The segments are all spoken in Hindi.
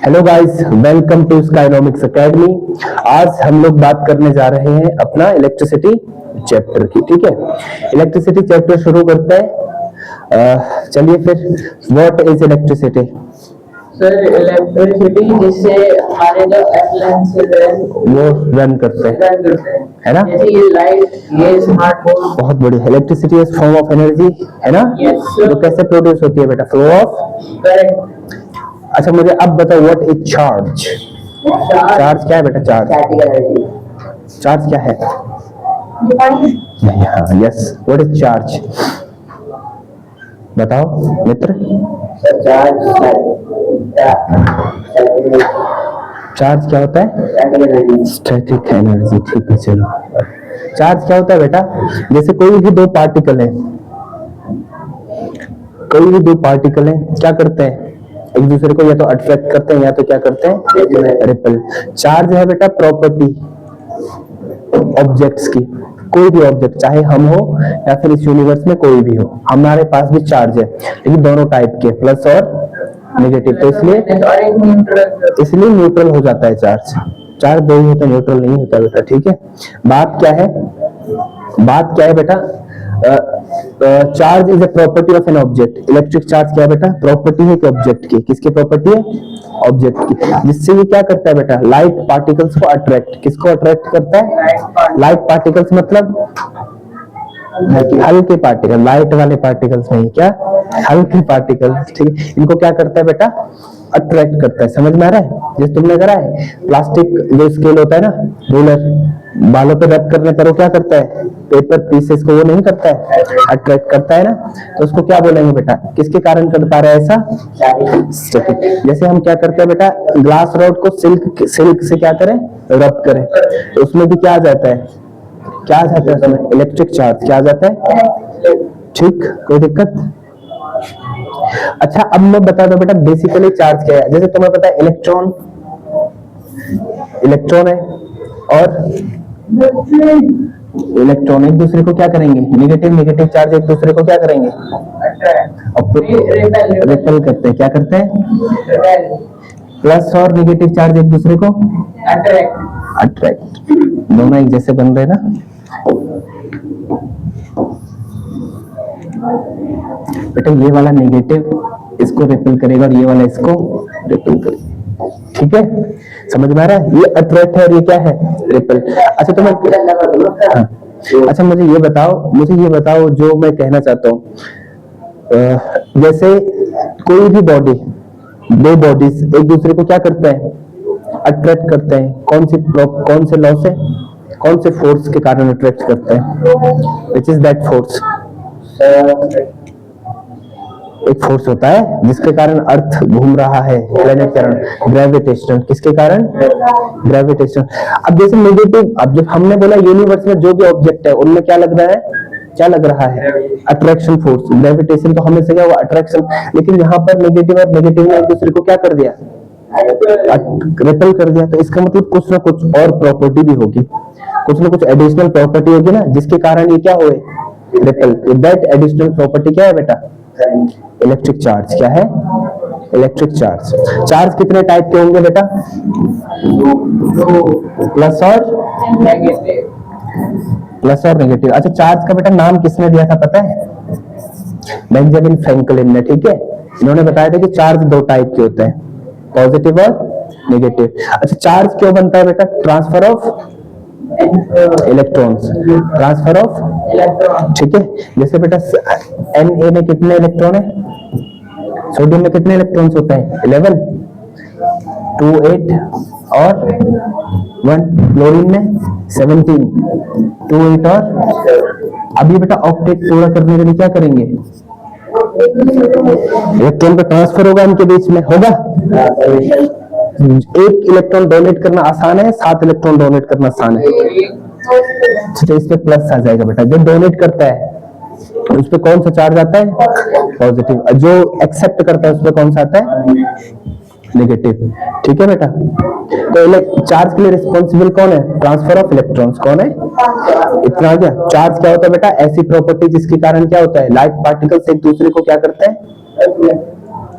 Hello guys, welcome to Skynomics academy. आज हम लोग बात करने जा रहे हैं अपना इलेक्ट्रिसिटी चैप्टर की। ठीक है, इलेक्ट्रिसिटी चैप्टर शुरू करते हैं। चलिए फिर, what is electricity? Sir, electricity जिससे हमारे जो एप्लायंसेस हैं वो रन करते हैं, है ना? जैसे ये लाइट, ये स्मार्टफोन। बहुत बढ़िया। Electricity is form of energy, है ना? Yes, तो कैसे प्रोड्यूस होती है बेटा? Flow of correct. अच्छा, मुझे अब बताओ, व्हाट इज चार्ज? चार्ज क्या है बेटा? चार्ज चार्ज क्या है? हाँ, यस, व्हाट इज चार्ज? बताओ मित्र। चार्ज क्या होता है? Static energy. ठीक है, चलो। चार्ज क्या होता है बेटा? जैसे कोई भी दो पार्टिकल है, क्या करते हैं? एक दूसरे को या तो अट्रैक्ट करते हैं या तो क्या करते हैं? रिपल। चार्ज है बेटा प्रॉपर्टी ऑब्जेक्ट्स की। कोई भी ऑब्जेक्ट, चाहे हम हो या फिर इस यूनिवर्स में कोई भी हो, हमारे पास भी चार्ज है, लेकिन दोनों टाइप के, प्लस और नेगेटिव। तो इसलिए न्यूट्रल हो जाता है चार्ज। चार्ज दो ही होता है, न्यूट्रल नहीं होता बेटा। ठीक है, बात क्या है बेटा? Charge is a property of an object. Electric charge क्या है बेटा? प्रॉपर्टी है कि ऑब्जेक्ट की। किसकी प्रॉपर्टी है? ऑब्जेक्ट की। जिससे ये क्या करता है बेटा? लाइट पार्टिकल्स को अट्रैक्ट। किसको अट्रैक्ट करता है? लाइट पार्टिकल्स मतलब हल्के पार्टिकल, लाइट वाले पार्टिकल्स नहीं, क्या हल्के पार्टिकल्स। ठीक है, इनको क्या करता है बेटा? अट्रैक्ट करता है। समझ में आ रहा है? जैसे तुमने करा है, प्लास्टिक जो स्केल होता है ना, रूलर, बालों पे रब करने पर वो क्या करता है? पेपर पीसेस को वो नहीं करता है, अट्रैक्ट करता है ना। तो उसको क्या बोलेंगे बेटा? किसके कारण कर पा रहा है ऐसा? स्टैटिक। जैसे हम क्या करते हैं बेटा? ग्लास रॉड को सिल्क से क्या करें? रब करें, तो उसमें भी क्या आ जाता है? क्या आ जाता है उसमें? Electric charge. क्या आ जाता है? ठीक, कोई दिक्कत? अच्छा, अब मैं बता दूं बेटा बेसिकली चार्ज क्या है। जैसे तुम्हें पता है इलेक्ट्रॉन है, और इलेक्ट्रॉन एक दूसरे को क्या करेंगे? नेगेटिव चार्ज एक दूसरे को क्या करेंगे? रिपेल करते हैं। क्या करते हैं? प्लस और नेगेटिव चार्ज एक दूसरे को अट्रैक्ट। दोनों एक जैसे बन रहे हैं ना बेटा? ये वाला नेगेटिव इसको रिपेल करेगा और ये वाला इसको रिपेल करेगा। ठीक है, समझ में आ रहा है? ये अट्रैक्ट है और ये क्या है? रिपेल। अच्छा, तो मैं अच्छा मुझे ये बताओ जो मैं कहना चाहता हूँ। जैसे कोई भी बॉडी, दो बॉडीज एक दूसरे को क्या करते हैं? अट्रैक्ट करते हैं। कौन से लॉ से, कौन से फोर्स के कारण अट्रैक्ट करते हैं? Which is that force? एक फोर्स होता है जिसके कारण अर्थ घूम रहा है, प्लेनेट के कारण, ग्रेविटेशन। किसके कारण? ग्रेविटेशन। अब जैसे नेगेटिव, अब जब हमने बोला यूनिवर्स में जो भी ऑब्जेक्ट है उनमें क्या लग रहा है? क्या लग रहा है? Attraction force. ग्रेविटेशन तो हमें से क्या हुआ? अट्रैक्शन। लेकिन यहाँ पर नेगेटिव और नेगेटिव ने एक दूसरे को क्या कर दिया? रिपेल कर दिया। तो इसका मतलब कुछ ना कुछ और प्रॉपर्टी भी होगी, कुछ ना कुछ एडिशनल प्रॉपर्टी होगी ना, जिसके कारण ये क्या हुए? रिपेल। दैट एडिशनल प्रॉपर्टी क्या है बेटा? Electric charge. क्या है? Electric charge. चार्ज कितने टाइप के होंगे बेटा? प्लस और नेगेटिव। अच्छा, चार्ज का बेटा नाम किसने दिया था पता है? बेंजामिन फ्रैंकलिन ने। ठीक है, इन्होंने बताया था कि चार्ज दो टाइप के होते हैं, पॉजिटिव और नेगेटिव। अच्छा, चार्ज क्यों बनता है बेटा? Transfer of electrons. Transfer of electron. ठीक है, जैसे बेटा Na में कितने इलेक्ट्रॉन है? सोडियम में कितने इलेक्ट्रॉन्स होते हैं? 11, 2, 8 और 1। क्लोरीन में 17, 2, 8 और अभी बेटा ऑक्टेट पूरा करने के लिए क्या करेंगे? इलेक्ट्रॉन का ट्रांसफर होगा इनके बीच में, होगा? एक इलेक्ट्रॉन डोनेट करना आसान है, 7 इलेक्ट्रॉन डोनेट करना आसान है। तो इस पे प्लस आ जाएगा बेटा। जो डोनेट करता है उस पे कौन सा चार्ज आता है? पॉजिटिव। जो एक्सेप्ट करता है उस पे कौन सा आता है? नेगेटिव। ठीक है बेटा, तो चार्ज के लिए रिस्पॉन्सिबल कौन है? Transfer of electrons. कौन है? इतना आ गया। चार्ज क्या होता है बेटा? ऐसी प्रॉपर्टी जिसके कारण क्या होता है? लाइट पार्टिकल्स एक दूसरे को क्या करते हैं?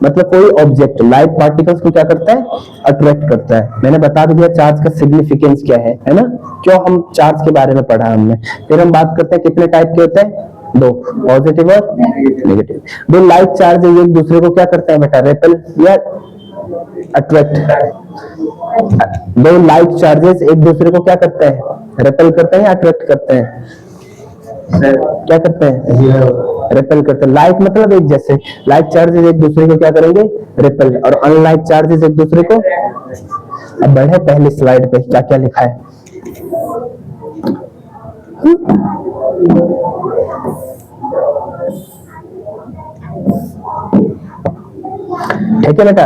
मतलब कोई ऑब्जेक्ट लाइट पार्टिकल्स को क्या करता है, अट्रैक्ट करता है। मैंने बता भी दिया चार्ज का सिग्निफिकेंस क्या है ना, क्यों हम चार्ज के बारे में पढ़ा हमने। फिर हम बात करते हैं कितने टाइप के होते हैं, दो, पॉजिटिव और नेगेटिव। दो लाइट चार्ज है, एक दूसरे को क्या करते हैं बेटा, रेपेल या अट्रैक्ट। दो लाइट चार्जेस एक दूसरे को क्या करते हैं, रेपेल करते हैं या अट्रैक्ट करते हैं, क्या करते हैं, रेपेल करते हैं। लाइट मतलब एक जैसे, लाइट चार्जेस एक दूसरे को क्या करेंगे, रेपेल, और अनलाइट चार्जेस एक दूसरे को। अब बढ़े पहली स्लाइड पे, क्या क्या लिखा है। ठीक है बेटा,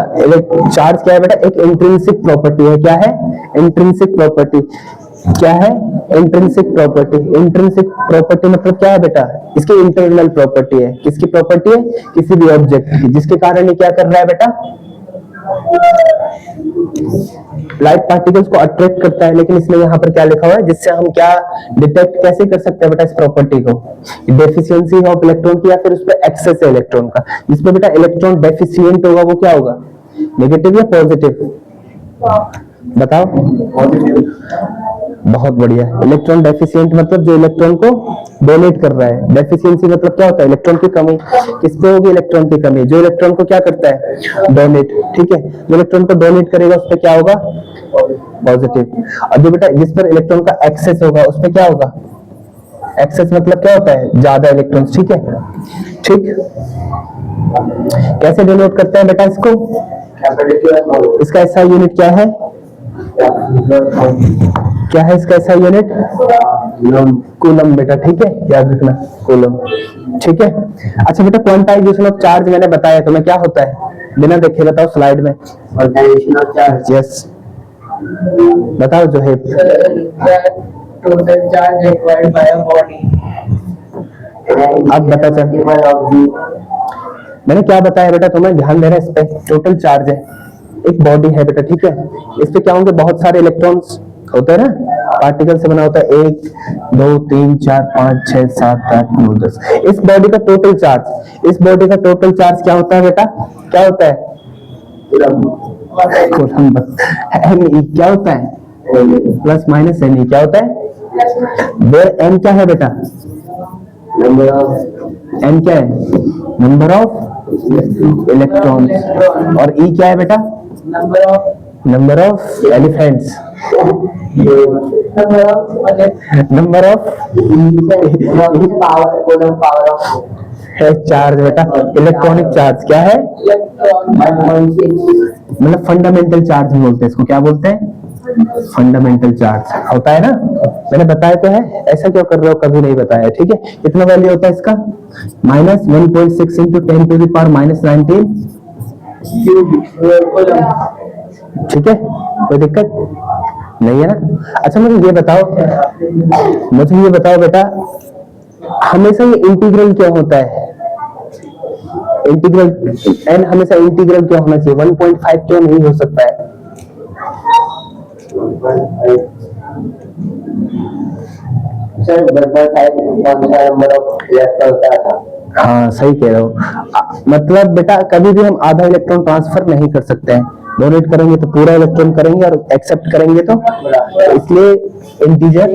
चार्ज क्या है बेटा, एक इंट्रिंसिक प्रॉपर्टी है। क्या है, इंट्रिंसिक प्रॉपर्टी। क्या है, इंट्रिंसिक प्रॉपर्टी। इंट्रिंसिक प्रॉपर्टी मतलब क्या है बेटा, इसकी इंटरनल प्रॉपर्टी है। किसकी प्रॉपर्टी है, किसी भी ऑब्जेक्ट की, जिसके कारण ये क्या कर रहा है बेटा, लाइट पार्टिकल्स को अट्रैक्ट करता है। लेकिन इसमें यहाँ पर क्या लिखा हुआ है, जिससे हम क्या डिटेक्ट कैसे कर सकते हैं बेटा इस प्रॉपर्टी को, डेफिशिएंसी ऑफ इलेक्ट्रॉन की या फिर उस पर एक्सेस है इलेक्ट्रॉन का। जिसमें बेटा इलेक्ट्रॉन डेफिशिएंट होगा वो क्या होगा, नेगेटिव या पॉजिटिव, बताओ। बहुत बढ़िया। इलेक्ट्रॉन डेफिशिएंट मतलब जो इलेक्ट्रॉन को डोनेट कर रहा है। डेफिशिएंसी मतलब क्या होता है, इलेक्ट्रॉन की कमी। किस पे होगी, इलेक्ट्रॉन की कमी, जो इलेक्ट्रॉन को क्या करता है, डोनेट। ठीक है, जो इलेक्ट्रॉन को डोनेट करेगा उस पर क्या होगा, पॉजिटिव। और जो बेटा जिस पर इलेक्ट्रॉन का एक्सेस होगा उस पर क्या होगा, एक्सेस मतलब क्या होता है, ज्यादा इलेक्ट्रॉन। ठीक है, ठीक। कैसे डोनेट करते हैं बेटा इसको, इसका ऐसा यूनिट क्या है, क्या है इसका ऐसा यूनिट, कूलम बेटा। ठीक है, याद रखना, कूलम। ठीक है। अच्छा बेटा, क्वांटाइजेशन ऑफ चार्ज मैंने बताया तुम्हें क्या होता है, बिना देखे बताओ स्लाइड में। क्वांटाइजेशन ऑफ चार्ज, यस, बताओ जो है। Total charge required by a body. अब बता चल, मैंने क्या बताया बेटा तुम्हें, ध्यान देना इस पे। टोटल चार्ज है, एक बॉडी है बेटा। ठीक है, इस पे क्या होंगे, बहुत सारे इलेक्ट्रॉन्स होते हैं ना, पार्टिकल से बना होता है। 1 2 3 4 5 6 7 8 9 10। इस बॉडी का टोटल चार्ज, इस बॉडी का टोटल चार्ज क्या होता है बेटा, क्या होता है, कूलम। Ne क्या होता है, प्लस माइनस Ne क्या होता है, एम क्या है बेटा, नंबर ऑफ, एम क्या है, नंबर ऑफ इलेक्ट्रॉन्स। और ई क्या है बेटा, number of elephants, number of power of है चार्ज बेटा, इलेक्ट्रॉनिक चार्ज क्या है, मतलब फंडामेंटल चार्ज बोलते हैं इसको। क्या बोलते हैं, फंडामेंटल चार्ज होता है ना। मैंने बताया तो है, ऐसा क्यों कर रहे हो, कभी नहीं बताया। ठीक है, कितना वैल्यू होता है इसका, -1.6 इंटू 10 टू द पावर -19। ठीक है, कोई दिक्कत नहीं है ना। अच्छा मुझे ये बताओ बेटा, हमेशा ये इंटीग्रल क्यों होता है, इंटीग्रल एन हमेशा इंटीग्रल क्यों होना चाहिए, 1.5 क्यों नहीं हो सकता है, सर 1.5 नंबर ऑफ इलेक्ट्रॉन होता था। हाँ सही कह रहे हो। मतलब बेटा कभी भी हम आधा इलेक्ट्रॉन ट्रांसफर नहीं कर सकते हैं, डोनेट करेंगे तो पूरा इलेक्ट्रॉन करेंगे और एक्सेप्ट करेंगे तो इसलिए इंटीजर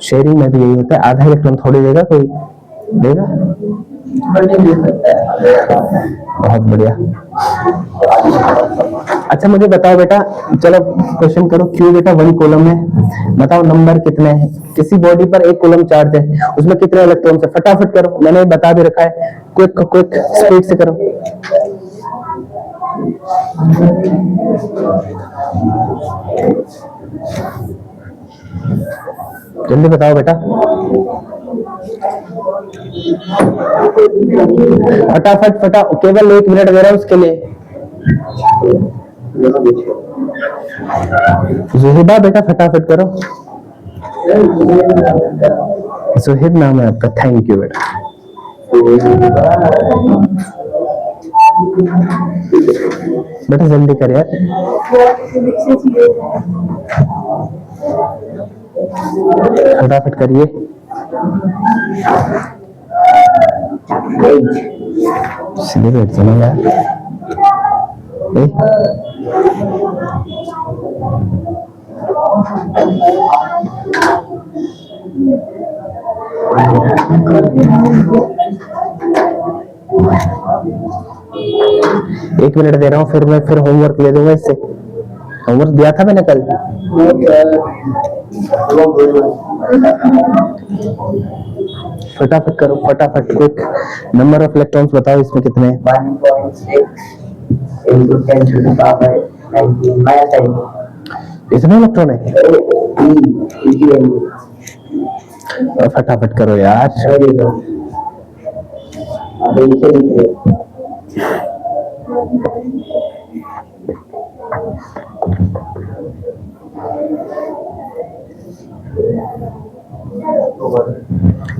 शेयरिंग में भी यही होता है, आधा इलेक्ट्रॉन थोड़ी देगा, कोई देगा। बहुत बढ़िया। अच्छा मुझे बताओ बेटा, चलो क्वेश्चन करो। क्यू बेटा 1 कूलम है, बताओ नंबर कितने हैं, किसी बॉडी पर 1 कूलम चार्ज है, उसमें कितने इलेक्ट्रॉन है, फटाफट करो, मैंने बता भी रखा है। क्विक स्पीड से करो। जल्दी बताओ बेटा, फटाफट केवल 1 मिनट दे रहा हूं उसके लिए। जुहिबा बेटा फटाफट करो। जुहिब नाम है आपका, थैंक यू बेटा। बेटा जल्दी कर यार, फटाफट करिए। सीधे बैठ जाना यार। एक मिनट दे रहा हूँ, फिर मैं होमवर्क ले दूंगा इससे। होमवर्क दिया था मैंने कल। फटाफट करो, फटाफट, क्विक। नंबर ऑफ इलेक्ट्रॉन्स बताओ इसमें कितने हैं? 1.6 into 10 to the power 19. इतने इलेक्ट्रॉन है? फटाफट करो यार।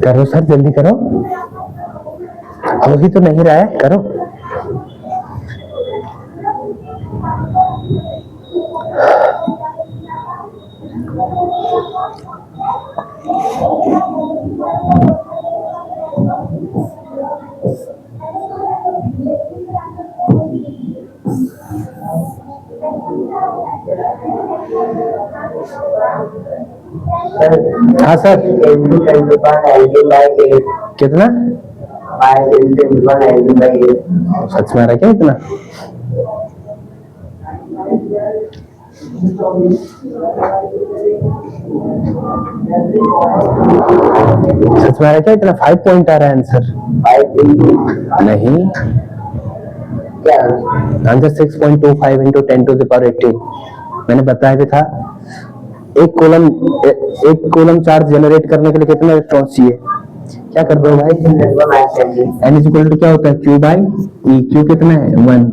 करो सर, जल्दी करो, अभी तो नहीं रहा है, करो। हाँ सर, कितना? सच में आ रहा क्या इतना? सच में आ रहा क्या इतना? 5 पॉइंट आ रहा है आंसर। नहीं, answer 6.25 into 10 to the power 18। मैंने बताया भी था। एक कूलम चार्ज जनरेट करने के लिए कितना इलेक्ट्रॉन चाहिए? क्या कर रहे हो भाई? एन इज इक्वल टू क्या होता है? Q by E. क्यू कितना है?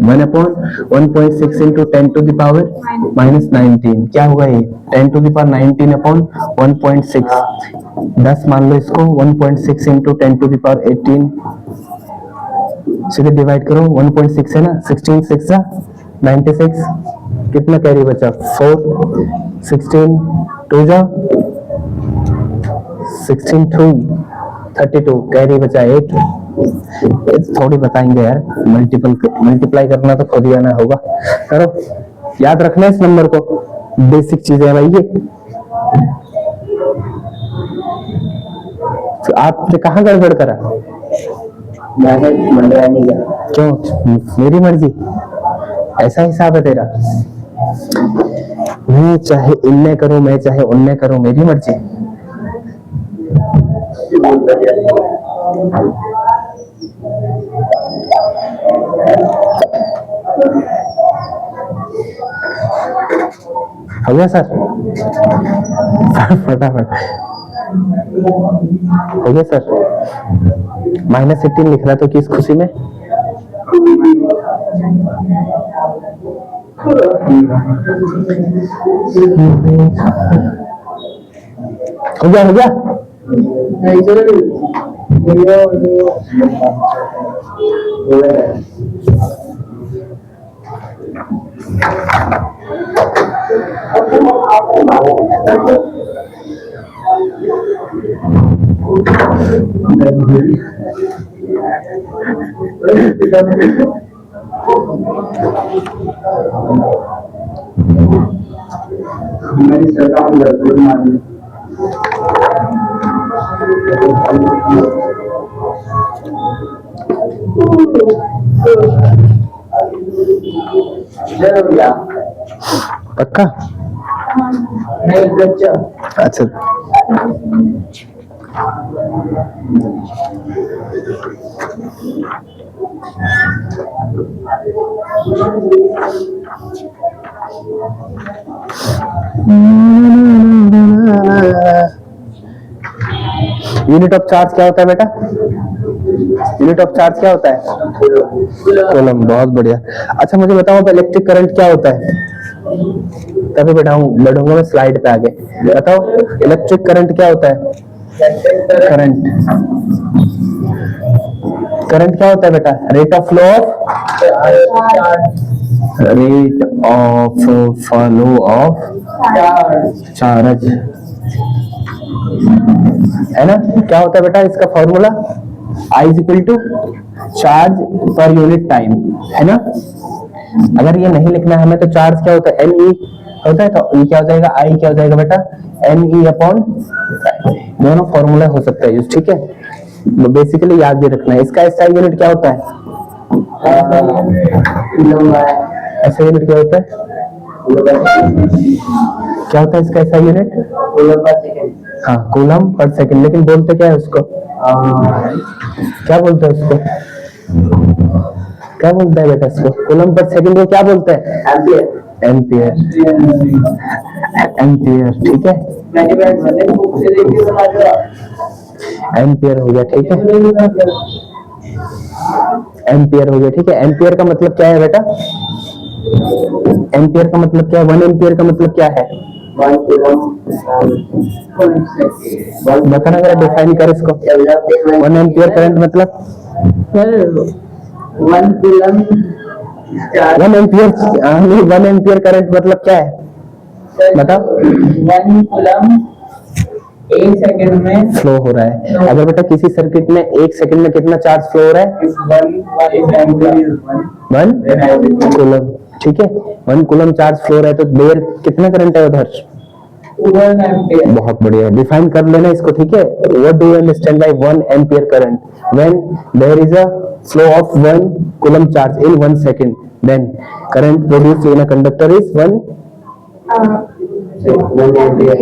1 upon 1.6 into 10 to the power -19। क्या होगा ये? 10 टू द पावर 19 अपॉन 1.6। 10 मान लो इसको। 1.6 इंटू 10 टू द पावर 18, सीधे डिवाइड करो। 1.6 है ना, 16 6 96। कितना कैरी बचा? 4। 16 2 16 2 32, कैरी बचा 8। थोड़ी बताएंगे यार, मल्टीप्लाई करना तो खुद ही आना होगा। करो, याद रखना इस नंबर को, बेसिक चीजें है भाई ये। तो आपने कहाँ गड़बड़ करा? क्यों? मेरी मर्जी, ऐसा हिसाब है तेरा? मैं चाहे इनने करूं, मैं चाहे उनने करूं, मेरी मर्जी। हो गया सर? फटाफट हो गया सर। -18 लिख रहा तो किस खुशी में? हो गया, हो गया। हमारी सरकार लड़कों मानी पक्का? नहीं बच्चा। अच्छा, यूनिट ऑफ चार्ज क्या होता है बेटा? यूनिट ऑफ चार्ज क्या होता है? कूलम। बहुत बढ़िया। अच्छा मुझे बताओ अब इलेक्ट्रिक करंट क्या होता है? तभी बढ़ूंगा मैं स्लाइड पे आगे। बताओ इलेक्ट्रिक करंट क्या होता है? करंट क्या होता है बेटा? Rate of flow of charge, है ना? क्या होता है बेटा इसका formula? I is equal to charge per unit time, है ना? अगर ये नहीं लिखना है हमें तो चार्ज क्या होता है, एन ई होता है, तो ये क्या हो जाएगा, आई क्या हो जाएगा बेटा, एन ई अपॉन, दोनों फॉर्मूला हो सकता है यूज, ठीक है। बेसिकली याद भी रखना है। इसका एसआई यूनिट क्या होता है, एसआई यूनिट क्या होता है, क्या होता है इसका एसआई यूनिट, हाँ कूलम पर सेकंड। लेकिन बोलते क्या है उसको, क्या बोलते हैं उसको, क्या बोलता है बेटा इसको, कूलम पर सेकंड को क्या बोलते हैं, एम्पियर, एम्पियर, ठीक है, एम्पियर हो गया, ठीक है, एम्पियर हो गया, ठीक है। एम्पियर का मतलब क्या है बेटा, एम्पियर का मतलब क्या है, 1 एम्पियर का मतलब क्या है, बताना जरा, डिफाइन कर इसको। 1 एम्पियर करंट मतलब, 1 एम्पियर करंट मतलब क्या है, बताओ। 1 कूलम 1 सेकंड में फ्लो हो रहा है। अगर बेटा किसी सर्किट में 1 सेकंड में कितना चार्ज फ्लो हो रहा है, 1 कूलम, ठीक है, 1 कूलम चार्ज फ्लो हो रहा है, तो देर कितना करंट है उधर, 1 एम्पियर। बहुत बढ़िया, डिफाइन कर लेना इसको, ठीक है। What do you understand by 1 ampere current, when there is a flow of 1 coulomb charge in 1 second, then current produced in a conductor is 1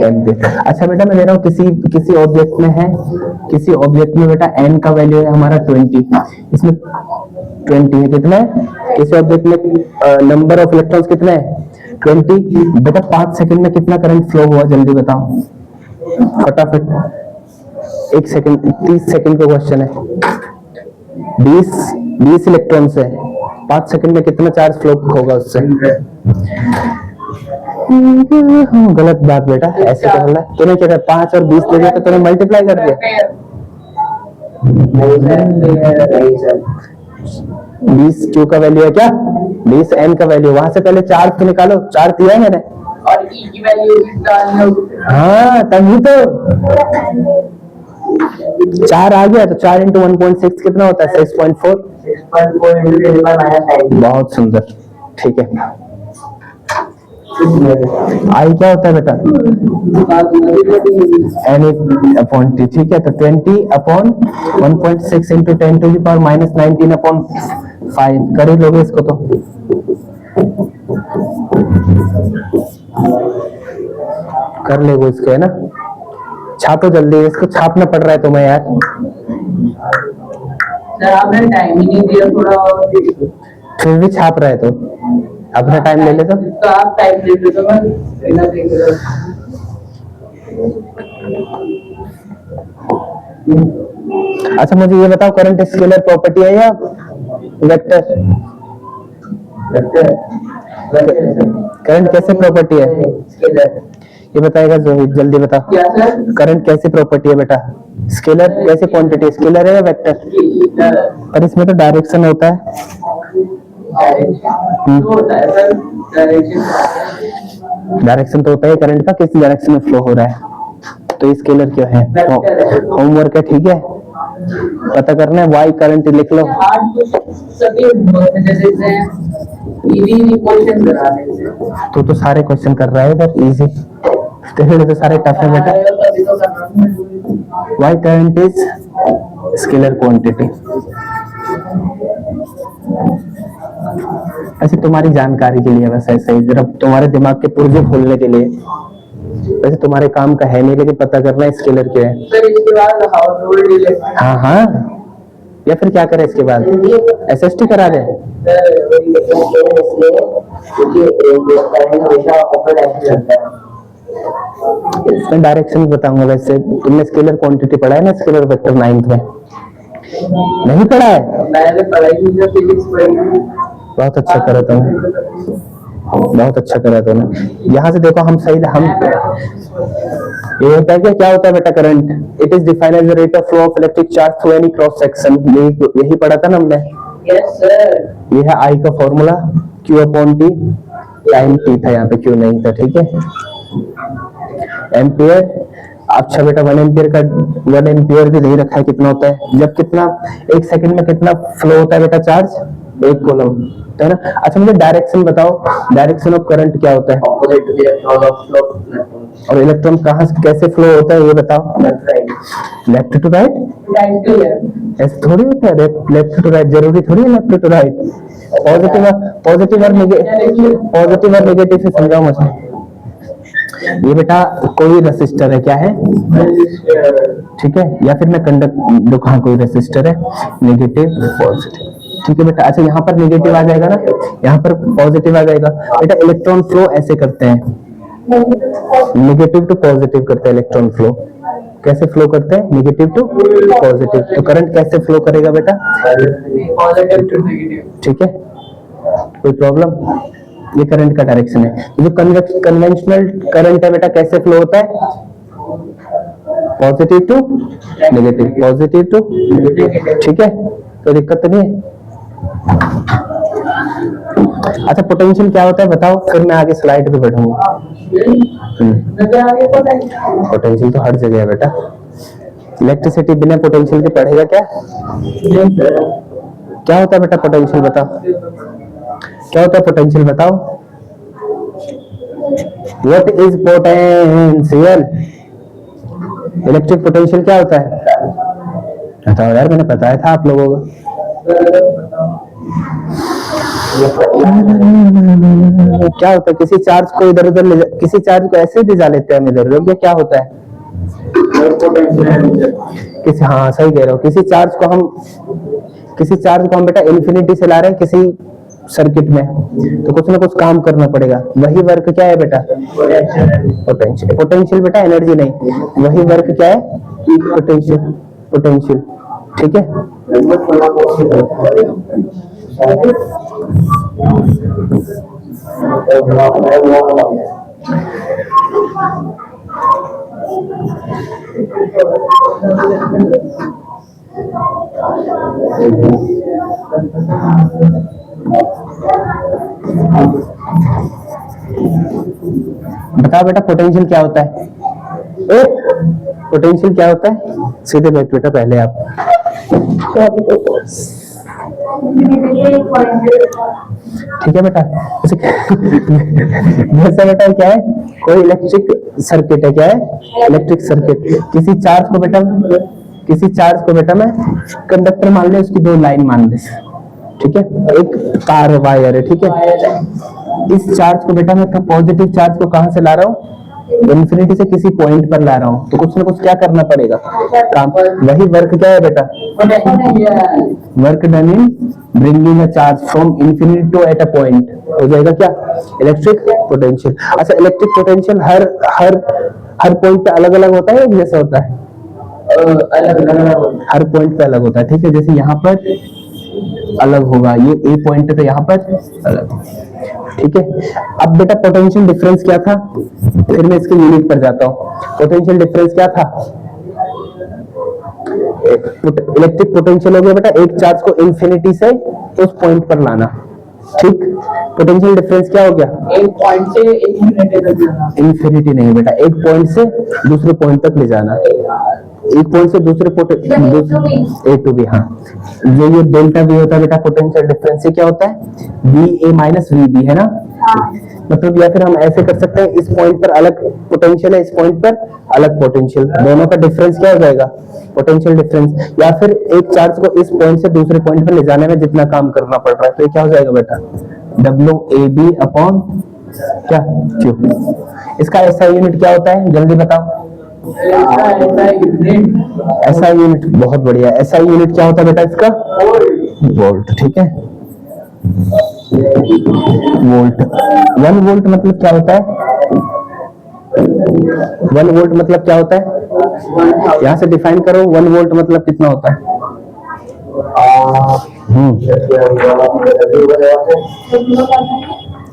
ampere. अच्छा बेटा मैं ले रहा हूँ किसी ऑब्जेक्ट में है, किसी ऑब्जेक्ट में बेटा n का वैल्यू है हमारा 20, इसमें 20 है, कितना है, किसी ऑब्जेक्ट में नंबर ऑफ इलेक्ट्रॉन्स कितने हैं, 20। बेटा 5 सेकंड में कितना करंट फ्लो हुआ, जल्दी बताओ फटाफट, 1 सेकंड 30 सेकंड का क्वेश्चन है, 20 इलेक्ट्रॉन से 5 सेकंड में कितना चार्ज फ्लो होगा उससे, गलत बात बेटा, ऐसे कर रहा है तूने, क्या 5 और 20 ले लिया तो तूने मल्टीप्लाई कर दिया, 20 क्यू का वैल्यू है क्या, 20 एन का वैल्यू, वहां से पहले चार्ज तो निकालो, चार्ज दिया है मैंने, और ई की वैल्यू डालनी होगी। हाँ तभी तो 4 आ गया, तो 4 इंटू 1.6 कितना होता है, 6.4, बहुत सुंदर, ठीक है। आई क्या होता है बेटा, एन अपॉन टी, ठीक है, तो 20 upon 1.6 into 10 to the power -19 upon 5, कर ही लोगे इसको तो, कर लेगो इसको, है ना, छापो जल्दी, इसको छापना पड़ रहा है तुम्हें यार, सर आपने टाइम ही नहीं दिया थोड़ा, और फिर भी छाप रहे तो अपना टाइम ले ले, तो आप टाइम दे दो तो मैं बिना देख रहा। अच्छा मुझे ये बताओ, करंट स्केलर प्रॉपर्टी है या वेक्टर, करंट कैसे प्रॉपर्टी है, ये बताएगा जोहित, जल्दी बता, क्या सर, करंट कैसे प्रॉपर्टी है बेटा, स्केलर कैसे क्वांटिटी, स्केलर है या वेक्टर, पर इसमें तो डायरेक्शन होता है, होता है सर, डायरेक्शन तो होता है करंट का, किस डायरेक्शन में फ्लो हो रहा है, तो ये स्केलर क्यों है, होमवर्क है, ठीक है, पता करना है, वाई करंट लिख लो, आज तो सभी बहुत अच्छे से इजी क्वेश्चन करा देते हैं, तो सारे क्वेश्चन कर रहा है इधर, इजी, तेरे लिए तो सारे टफ है बेटा। तभी तो करना है। Why current is scalar quantity. ऐसे तुम्हारी जानकारी के लिए, बस ऐसे ही जरा तुम्हारे दिमाग के पुर्जे खोलने के लिए, वैसे तुम्हारे काम का है नहीं, लेकिन पता करना है स्केलर क्या है। सर इसके बाद हाउस होल्ड इलेक्ट्रिक, हाँ हाँ, या फिर क्या करें इसके बाद, एसएसटी करा दे, इसमें डायरेक्शन बताऊंगा। वैसे तुमने स्केलर क्वांटिटी पढ़ा है ना, स्केलर वेक्टर 9th में, नहीं पढ़ा है, मैंने पढ़ाई की जो फिजिक्स पढ़ी, बहुत अच्छा करा तुमने, बहुत अच्छा करा तुमने। यहाँ से देखो हम सही, हम ये होता है क्या होता है बेटा current, it is defined as the rate of flow of electric charge through any cross section, यही पढ़ा था ना हमने, यस सर, ये है आई का formula, Q upon T, time T था यहाँ पे, क्यू नहीं था, ठीक है। एम्पियर, अच्छा बेटा 1 एम्पियर का 1 एम्पियर भी नहीं रखा है, कितना होता है, जब कितना 1 सेकंड में कितना फ्लो होता है बेटा चार्ज, एक कूलम, है ना। अच्छा मुझे डायरेक्शन बताओ, डायरेक्शन ऑफ करंट क्या होता है? opposite to the electron of flow electron. और इलेक्ट्रॉन कहाँ से कैसे फ्लो होता है ये बताओ? Left to right? Right to left. ऐसे थोड़ी होता है, लेफ्ट टू राइट जरूरी थोड़ी है लेफ्ट टू राइट। पॉजिटिव और नेगेटिव से समझाओ मुझे। ये बेटा कोई रेसिस्टर है, क्या है? ठीक है, या फिर मैं कंडक्ट, हाँ कोई रेसिस्टर है, नेगेटिव पॉजिटिव, ठीक है बेटा। अच्छा यहाँ पर नेगेटिव आ जाएगा ना, यहाँ पर पॉजिटिव आ जाएगा बेटा। इलेक्ट्रॉन फ्लो ऐसे करते हैं, नेगेटिव टू पॉजिटिव करते हैं इलेक्ट्रॉन फ्लो। कैसे फ्लो करते हैं? Negative to positive. तो करंट कैसे फ्लो करेगा बेटा? Positive to negative. ठीक है, कोई प्रॉब्लम? ये करंट का डायरेक्शन है। जो कन्वेंशनल करंट है बेटा कैसे फ्लो होता है? Positive to negative, positive to, ठीक है, कोई दिक्कत तो नहीं है। अच्छा पोटेंशियल क्या होता है बताओ, फिर मैं आगे स्लाइड पे बढ़ूंगा। पोटेंशियल तो हर जगह है बेटा, इलेक्ट्रिसिटी बिना पोटेंशियल के पढ़ेगा क्या? क्या होता है बेटा पोटेंशियल बताओ, क्या होता है पोटेंशियल बताओ? What is potential? Electric potential क्या होता है बताओ यार, मैंने बताया था आप लोगों को। क्या होता है? किसी चार्ज को इधर उधर किसी चार्ज को ऐसे भिजा लेते हैं हम इधर उधर, क्या होता है? किसी, हाँ सही कह रहे हो, किसी चार्ज को हम बेटा इन्फिनिटी से ला रहे हैं किसी सर्किट में, तो कुछ ना कुछ काम करना पड़ेगा। वही वर्क क्या है बेटा? पोटेंशियल। पोटेंशियल बेटा एनर्जी नहीं, वही वर्क क्या है? पोटेंशियल, ठीक है। बताओ बेटा पोटेंशियल क्या होता है? पोटेंशियल क्या होता है? सीधे बैठ बेटा पहले आप। ठीक है बेटा, जैसा बेटा क्या है, कोई इलेक्ट्रिक सर्किट है, क्या है? Electric circuit. किसी चार्ज को बेटा मैं कंडक्टर मान ले, उसकी दो लाइन मान ले, ठीक है, एक तार वायर है, ठीक है। इस चार्ज को बेटा मैं पॉजिटिव चार्ज को कहां से ला रहा हूँ? इन्फिनिटी से किसी पॉइंट पर ला रहा हूँ, तो कुछ ना कुछ क्या करना पड़ेगा काम। वही वर्क क्या है बेटा? Work done in bringing a charge from infinity to at a point, हो जाएगा क्या? Electric potential. अच्छा इलेक्ट्रिक पोटेंशियल हर पॉइंट पे अलग अलग होता है, एक जैसा होता है? हर पॉइंट पे अलग होता है, ठीक है। जैसे यहाँ पर अलग होगा, ये ए पॉइंट है तो यहाँ पर अलग, ठीक है। अब बेटा पोटेंशियल डिफरेंस क्या था, फिर मैं इसके यूनिट पर जाता हूँ। पोटेंशियल डिफरेंस क्या था? इलेक्ट्रिक पोटेंशियल हो गया बेटा एक चार्ज को इन्फिनिटी से उस पॉइंट पर लाना, ठीक। पोटेंशियल डिफरेंस क्या हो गया? एक पॉइंट से इन्फिनिटी तक जाना। इन्फिनिटी नहीं बेटा, एक पॉइंट से दूसरे पॉइंट तक ले जाना, एक पॉइंट से दूसरे पॉइंट, ए टू बी। हाँ, जो ये डेल्टा वी होता है बेटा पोटेंशियल डिफरेंस से क्या होता है? V A minus V B, है ना। मतलब या फिर हम ऐसे कर सकते हैं, इस पॉइंट पर अलग पोटेंशियल है, इस पॉइंट पर अलग पोटेंशियल, दोनों का डिफरेंस क्या हो जाएगा? Potential difference. या फिर एक चार्ज को इस पॉइंट से दूसरे पॉइंट पर ले जाने में जितना काम करना पड़ रहा है, तो ये क्या हो जाएगा बेटा? डब्ल्यू ए बी अपॉन क्या? क्यू। इसका ऐसा यूनिट क्या होता है जल्दी बताओ? ऐसा यूनिट, बहुत बढ़िया। ऐसा यूनिट क्या होता है बेटा इसका? वोल्ट, ठीक है। वोल्ट, 1 वोल्ट मतलब क्या होता है? 1 वोल्ट मतलब क्या होता है? यहां से डिफाइन करो, 1 वोल्ट मतलब कितना होता है?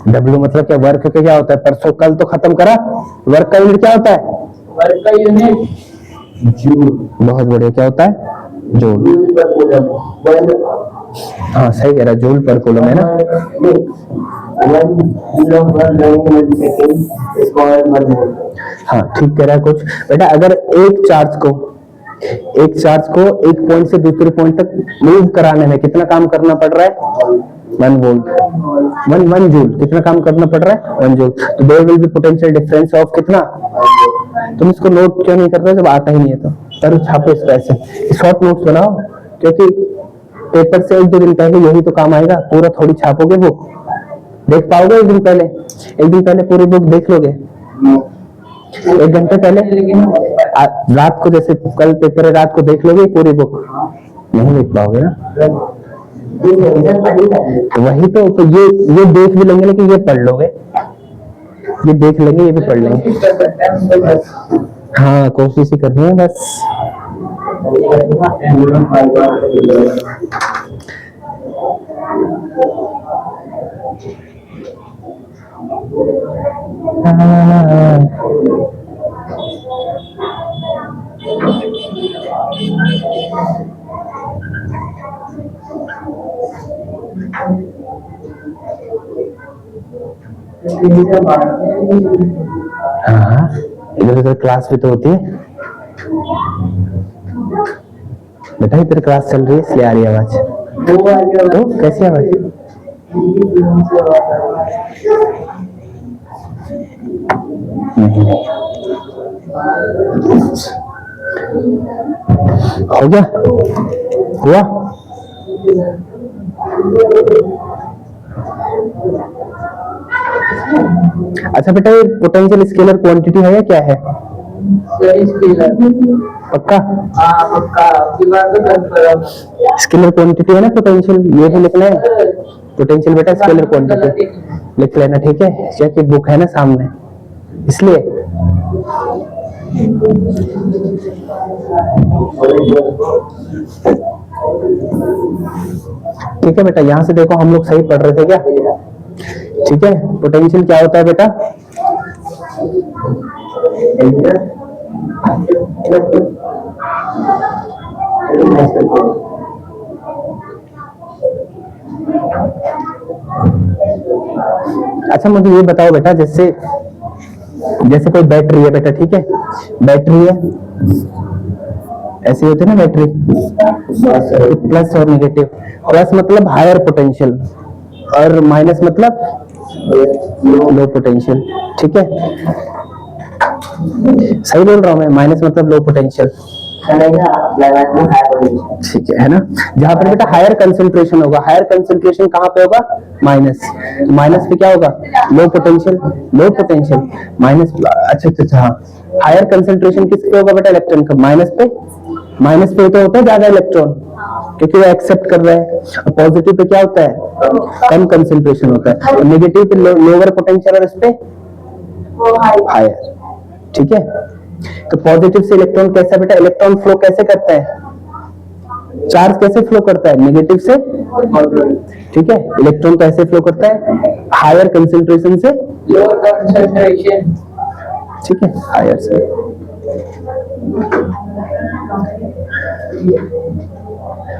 डब्ल्यू मतलब क्या? वर्क का क्या होता है? परसों कल तो खत्म करा, वर्क का यूनिट क्या होता है? वर्क का यूनिट जूल। बहुत बढ़िया, क्या होता है? जूल। हाँ सही कह रहा, जूल पर कूलम, है ना। हाँ ठीक कह रहा है कुछ बेटा। अगर एक चार्ज को एक पॉइंट से दूसरे पॉइंट तक मूव कराने में कितना काम करना पड़ रहा है? 1 वोल्ट, 1 जूल, कितना काम करना पड़ रहा है 1 जूल। तो there will be potential difference of कितना। तुम इसको नोट क्यों नहीं कर रहे जब आता ही नहीं है तो पर छापो इसको ऐसे, शॉर्ट नोट्स बनाओ, क्योंकि पेपर से 1-2 दिन पहले यही तो काम आएगा, पूरा थोड़ी छापोगे बुक, देख पाओगे एक दिन पहले पूरी बुक देख लोगे 1 घंटे पहले, रात को जैसे कल पेपर है रात को देख लोगे पूरी बुक, नहीं देख पाओगे ना। वही तो ये देख भी लेंगे लेकिन ये पढ़ लोगे, ये देख लेंगे ये भी पढ़ लेंगे। हाँ कोशिश ही करनी है बस। हाँ इधर उधर क्लास भी तो होती है बेटा, इधर क्लास चल रही है इसलिए आ रही है आवाज। तो कैसी आवाज? नहीं हो गया, हुआ। अच्छा बेटा ये पोटेंशियल स्केलर क्वांटिटी है या क्या है? पक्का? हाँ पक्का, आपकी बात तो कंफर्म। स्केलर क्वांटिटी है ना पोटेंशियल, ये भी लिखना है पोटेंशियल बेटा, स्केलर क्वांटिटी लिख लेना, ठीक है। चेक बुक है ना सामने इसलिए। ठीक है बेटा, यहां से देखो हम लोग सही पढ़ रहे थे क्या? ठीक है, पोटेंशियल क्या होता है बेटा? अच्छा मुझे ये बताओ बेटा, जैसे कोई बैटरी है बेटा, ठीक है, बैटरी है, ऐसे होते हैं ना बैटरी, प्लस और नेगेटिव। प्लस मतलब हायर पोटेंशियल और माइनस मतलब लो पोटेंशियल, ठीक है। सही बोल रहा हूं मैं? माइनस मतलब लो पोटेंशियल, ठीक है ना। जहां पर बेटा हायर कंसंट्रेशन होगा, हायर कंसंट्रेशन कहां पे होगा? माइनस, माइनस पे क्या होगा? Low potential minus. अच्छा हाँ, हायर कंसंट्रेशन किस पे होगा बेटा? इलेक्ट्रॉन का। माइनस पे तो होता है ज्यादा इलेक्ट्रॉन, क्योंकि वो एक्सेप्ट कर रहा है। और पॉजिटिव पे क्या होता है? कम कंसंट्रेशन होता है। और नेगेटिव पे लोअर पोटेंशियल और इस पे हायर, ठीक है। तो पॉजिटिव से इलेक्ट्रॉन कैसा बेटा? इलेक्ट्रॉन फ्लो कैसे करता है? चार्ज कैसे फ्लो करता है? नेगेटिव से, ठीक है। इलेक्ट्रॉन कैसे फ्लो करता है? हायर कंसंट्रेशन से लोअर कंसंट्रेशन, ठीक है, हायर से।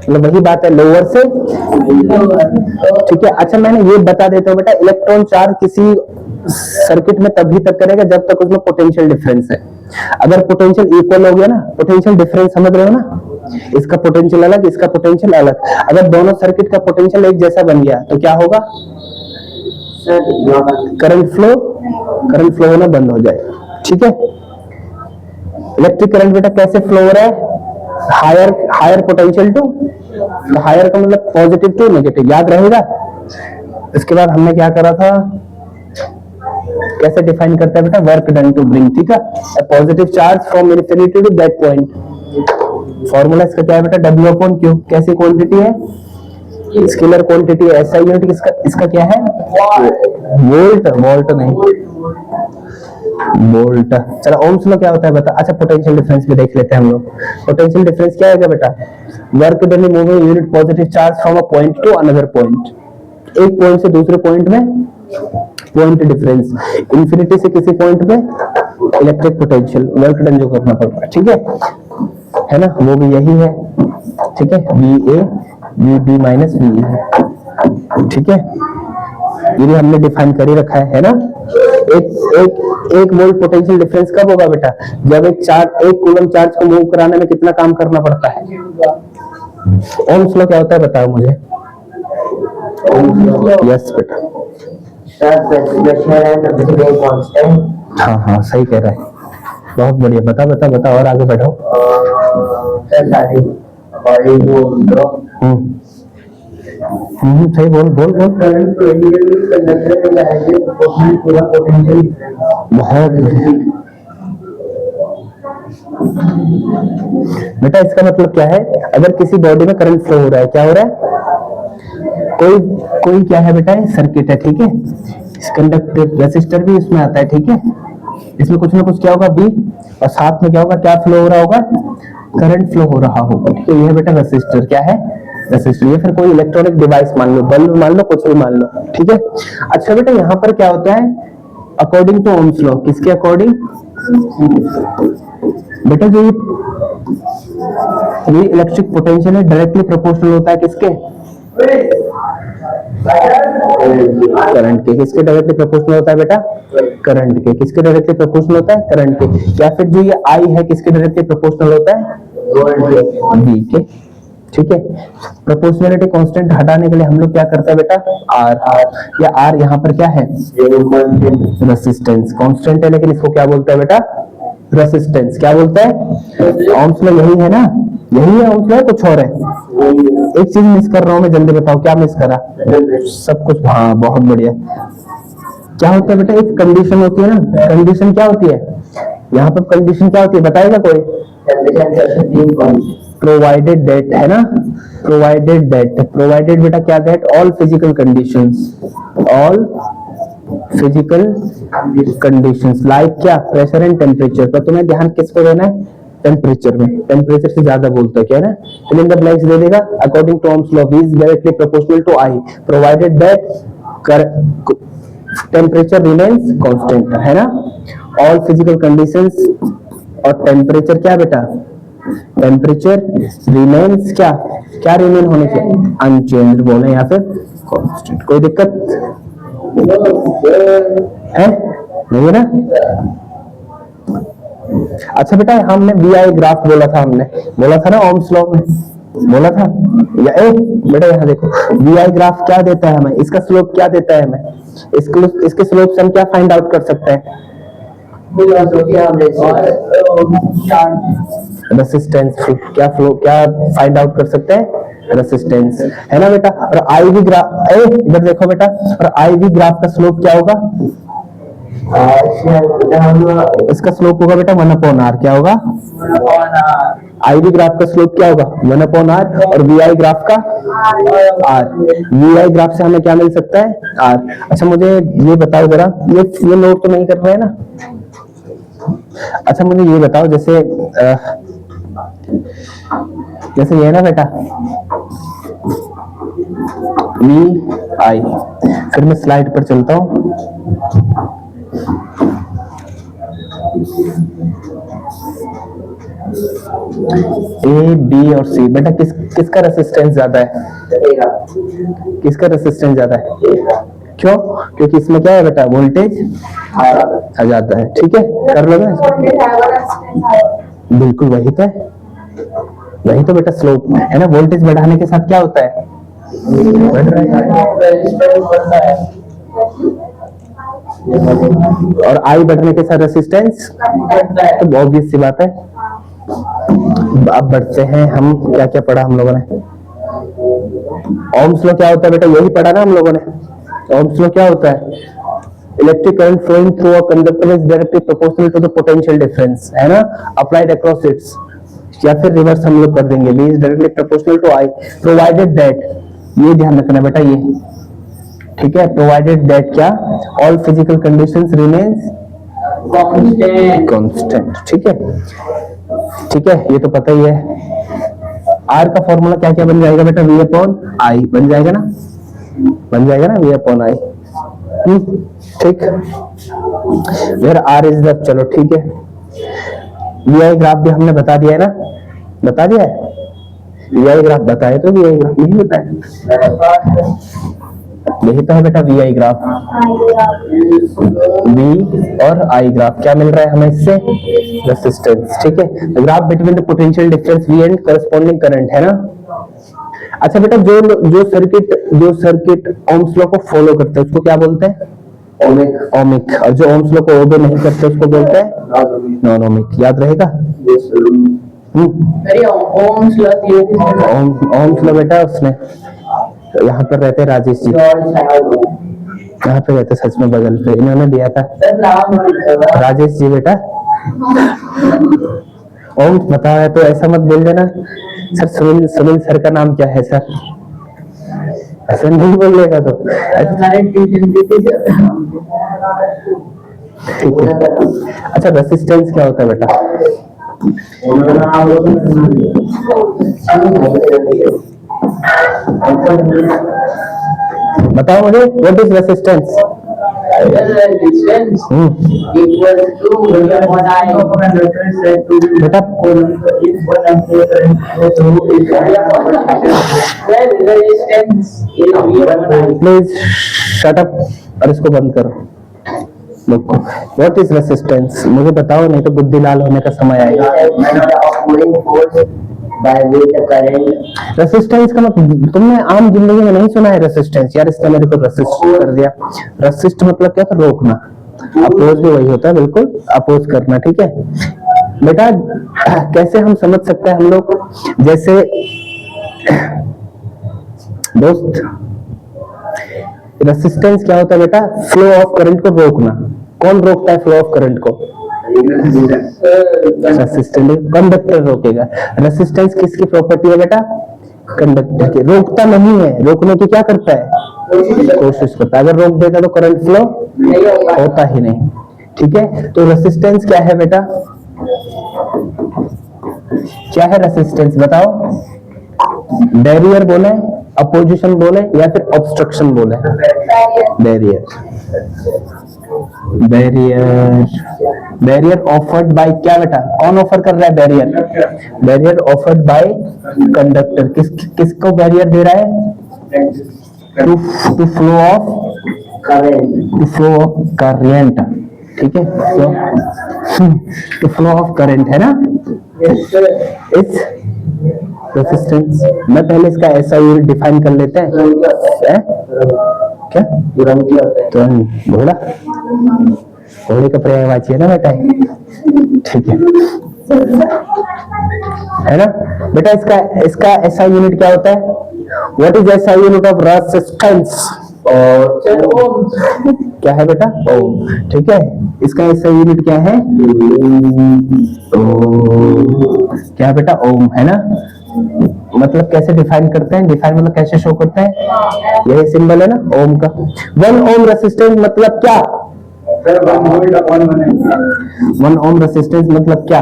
मतलब वही बात है, लोअर से, ठीक है। अच्छा मैंने ये बता देता हूँ बेटा, इलेक्ट्रॉन चार्ज किसी सर्किट में तभी तक करेगा जब तक उसमें पोटेंशियल डिफरेंस है। अगर पोटेंशियल इक्वल हो गया ना, पोटेंशियल डिफरेंस समझ रहे हो ना, इसका पोटेंशियल अलग इसका पोटेंशियल अलग, अगर दोनों सर्किट का पोटेंशियल एक जैसा बन गया तो क्या होगा? करंट फ्लो होना बंद हो जाएगा, ठीक है। इलेक्ट्रिक करंट बेटा कैसे फ्लो हो रहा है? हायर पोटेंशियल टू, तो हायर का मतलब पॉजिटिव टू नेगेटिव, याद रहेगा। इसके बाद हमने क्या करा था, कैसे डिफाइन करता है बेटा? वर्क डन टू ब्रिंग, ठीक है, positive charge from infinity to that point. Formula इसका क्या है बेटा? W/Q। कैसी क्वांटिटी है? स्केलर क्वांटिटी है। SI यूनिट इसका क्या है? वोल्ट नहीं, वोल्ट। चलो ओम्स लॉ क्या होता है बता। अच्छा पोटेंशियल डिफरेंस भी देख लेते हैं हम लोग। पोटेंशियल डिफरेंस क्या है बेटा? Work done in moving unit positive charge from a point two another point. एक पॉइंट से दूसरे पॉइंट में पॉइंट डिफरेंस, इंफिनिटी से किसी पॉइंट पे इलेक्ट्रिक पोटेंशियल, वर्क डन जो करना पड़ता है, ठीक है ना, वो भी यही है, ठीक है। VA VB माइनस VE है, ठीक है। ये भी हमने डिफाइन कर ही रखा है ना। एक वोल्ट पोटेंशियल डिफरेंस कब होगा बेटा? जब एक कूलम चार्ज को मूव कराने में कितना काम करना पड़ता है? ओम्स लॉ क्या होता है बताओ मुझे? यस बेटा, Sir, pressure and temperature remain constant. हाँ हाँ सही कह रहा है, बहुत बढ़िया, बता बता बता और आगे बढ़ाओ। Sir, starting according to law, सही बोल बोल बोल, current to individual conductor is directly proportional to the potential difference. बहुत बढ़िया। बेटा इसका मतलब क्या है, अगर किसी बॉडी में करंट फ्लो हो रहा है, क्या हो रहा है, कोई कोई क्या है बेटा, सर्किट है, ठीक है, कंडक्टर रेसिस्टर भी इसमें आता है, ठीक है, इसमें कुछ ना कुछ क्या होगा बी, और साथ में क्या होगा, क्या फ्लो हो रहा होगा, करंट फ्लो हो रहा होगा, तो ये है बेटा रेसिस्टर, क्या है रेसिस्टर, ये फिर कोई इलेक्ट्रॉनिक डिवाइस मान लो, बल्ब मान लो, कुछ भी मान लो, ठीक है। अच्छा बेटा यहाँ पर क्या होता है, अकॉर्डिंग टू ओम्स लॉ, किसके अकॉर्डिंग, बेटा जो ये इलेक्ट्रिक पोटेंशियल है डायरेक्टली प्रोपोर्शनल होता है किसके, करंट के, किसके डायरेक्टली प्रोपोर्शनल होता है बेटा, करंट के, किसके डायरेक्टली प्रोपोर्शनल होता है, करंट के, या फिर जो ये आई है किसके डायरेक्टली प्रोपोर्शनल होता है, वी के, ठीक है। प्रोपोर्शनलिटी कांस्टेंट हटाने के लिए हम लोग क्या करते हैं बेटा, आर, या आर यहाँ पर क्या है, रेसिस्टेंस, कांस्टेंट है लेकिन इसको क्या बोलता है बेटा, रेसिस्टेंस, क्या बोलता है, ओम्स में यही है ना, यही है ओम्स में, कुछ और है, एक चीज मिस कर रहा हूं मैं, जल्दी बताओ क्या मिस करा, सब कुछ, हाँ बहुत बढ़िया। क्या होता है बेटा, एक कंडीशन होती है ना, कंडीशन क्या होती है, यहाँ पर कंडीशन क्या होती है बताएगा कोई, प्रोवाइडेड दैट, है ना, प्रोवाइडेड दैट, प्रोवाइडेड बेटा क्या, that all physical conditions, all physical conditions like क्या, प्रेशर एंड टेम्परेचर, पर तुम्हें ध्यान किसको देना है, टेम्परेचर में, टेम्परेचर से ज्यादा बोलता है क्या है ना, फिल इन द ब्लैंक्स दे देगा, according to Ohm's law V is directly proportional to I provided that temperature remains constant, है ना, ऑल फिजिकल कंडीशंस, और टेम्परेचर क्या बेटा, टेम्परेचर रिमेन्स क्या, क्या रिमेन होने के, अनचेंज बोले या फिर कांस्टेंट, कोई दिक्कत है नहीं है ना। अच्छा बेटा हमने VI ग्राफ बोला था, हमने बोला था ना ओम्स लॉ में, बोला था, या बेटा यहाँ देखो, VI ग्राफ क्या देता है हमें, इसका स्लोप क्या देता है हमें, इसके स्लोप से हम क्या फाइंड आउट कर सकते हैं, रेसिस्टेंस, क्या फ्लो, क्या फाइंड आउट कर सकते हैं, रेसिस्टेंस, है ना बेटा। और आई वी ग्राफ, इधर देखो बेटा, और आई वी ग्राफ का स्लोप क्या होगा, इसका स्लोप होगा बेटा 1/r, क्या होगा, आई वी ग्राफ का स्लोप क्या होगा 1/r, और वी आई ग्राफ का r, वी आई ग्राफ से हमें क्या मिल सकता है, r। अच्छा मुझे ये बताओ जरा, ये नोट तो नहीं कर रहे हैं ना, अच्छा मुझे ये बताओ, जैसे ये है ना बेटा वी आई, फिर मैं स्लाइड पर चलता हूं, ए बी और सी, बेटा किसका रेसिस्टेंस ज्यादा है, किसका रेसिस्टेंस ज्यादा है, क्यों, क्योंकि इसमें क्या है बेटा, वोल्टेज आ जाता है, ठीक है, कर लो ना, बिल्कुल वही तो है, वही तो बेटा स्लोप है ना, वोल्टेज बढ़ाने के साथ क्या होता है, बढ़ रहा है, और आई बढ़ने के साथ रेसिस्टेंस, तो ऑब्वियस सी बात है। अब बढ़ते हैं हम, क्या क्या पढ़ा हम लोगों ने, ओम्स लॉ क्या होता है बेटा, यही पढ़ा ना हम लोगों ने, ओम्स लॉ क्या होता है, electric current flowing through a conductor is directly proportional to the potential difference, है ना, अप्लाइड अक्रॉस इट्स, या फिर रिवर्स हम लोग कर देंगे, V is directly proportional to I provided that, ये ध्यान रखना बेटा ये, ठीक है, प्रोवाइडेड दैट क्या, all physical conditions remains constant, ठीक है, ठीक है, ये तो पता ही है। R का फॉर्मूला क्या क्या बन जाएगा बेटा, V/I बन जाएगा ना, बन जाएगा ना V/I, ठीक, फिर R इज द, चलो ठीक है, VI ग्राफ भी हमने बता दिया है ना, बता दिया है, VI ग्राफ बताए तो VI ग्राफ नहीं बताया, यही तो है बेटा VI ग्राफ, V और I ग्राफ, क्या मिल रहा है हमें इससे, रेसिस्टेंस, ठीक है, graph between the potential difference V and corresponding current, है ना। अच्छा बेटा, जो सर्किट ओम्स लॉ को फॉलो करते हैं उसको क्या बोलते हैं? ओमिक। और जो ओम्स लॉ को ओबे नहीं करते उसको बोलते हैं नॉन ओमिक। याद रहेगा? अरे ओम्स लॉ ओम्स लॉ बेटा उसने यहाँ पर रहते हैं राजेश जी, यहाँ पे रहते सच में बगल पे, इन्होंने दिया था राजेश जी बेटा। ओम बताओ है तो ऐसा मत बोल देना सर, सुनील सर का नाम क्या है सर, ऐसा नहीं बोलेगा तो। हमारे ट्यूशन के टीचर। ठीक है। अच्छा रेसिस्टेंस क्या होता है बेटा? बताओ मुझे, what is resistance? Resistance equal to what I बेटा resistance is V1I. Please shut up और इसको बंद करो। What is resistance? मुझे बताओ, नहीं तो बुद्धि लाल होने का समय आएगा। रेसिस्टेंस का मतलब तुमने आम जिंदगी में नहीं सुना है रेसिस्टेंस? यार इसने मेरे को रेसिस्ट कर दिया। रेसिस्ट मतलब क्या था? रोकना। अपोज भी वही होता है, बिल्कुल अपोज करना। ठीक है बेटा, कैसे हम समझ सकते हैं हम लोग? जैसे दोस्त, रेसिस्टेंस क्या होता है बेटा? फ्लो ऑफ करंट को रोकना। कौन रोकता है फ्लो ऑफ करंट को? रेसिस्टेंस। कंडक्टर रोकेगा। रेसिस्टेंस किसकी प्रॉपर्टी है बेटा? कंडक्टर की। रोकता नहीं है, रोकने की क्या करता है? कोशिश करता है। अगर रोक देता तो करंट फ्लो होता ही नहीं। ठीक है, तो रेसिस्टेंस क्या है बेटा? क्या है रेसिस्टेंस बताओ? बैरियर बोले, अपोजिशन बोले या फिर ऑब्स्ट्रक्शन बोले? बैरियर। बैरियर ऑफर्ड बाय क्या बेटा? कौन ऑफर कर रहा है barrier? Barrier offered by conductor. किसको बैरियर दे रहा है? To flow of current. ठीक है, टू फ्लो ऑफ करंट है ना? It's resistance. मैं पहले इसका ऐसा यूनिट डिफाइन कर लेते हैं। क्या तो घोड़ा, घोड़े का पर्यायवाची है ना बेटा? ठीक है ना बेटा? इसका ऐसा यूनिट क्या होता है? व्हाट इज ऐसा यूनिट ऑफ रेसिस्टेंस? और क्या है बेटा? ओम। ठीक है, इसका ऐसा यूनिट क्या है? क्या है बेटा? ओम है ना? मतलब कैसे डिफाइन करते हैं? डिफाइन मतलब कैसे शो करते हैं? यही सिंबल है ना ओम का। 1 ओम रेसिस्टेंस मतलब क्या? 1 ओम रेसिस्टेंस मतलब क्या?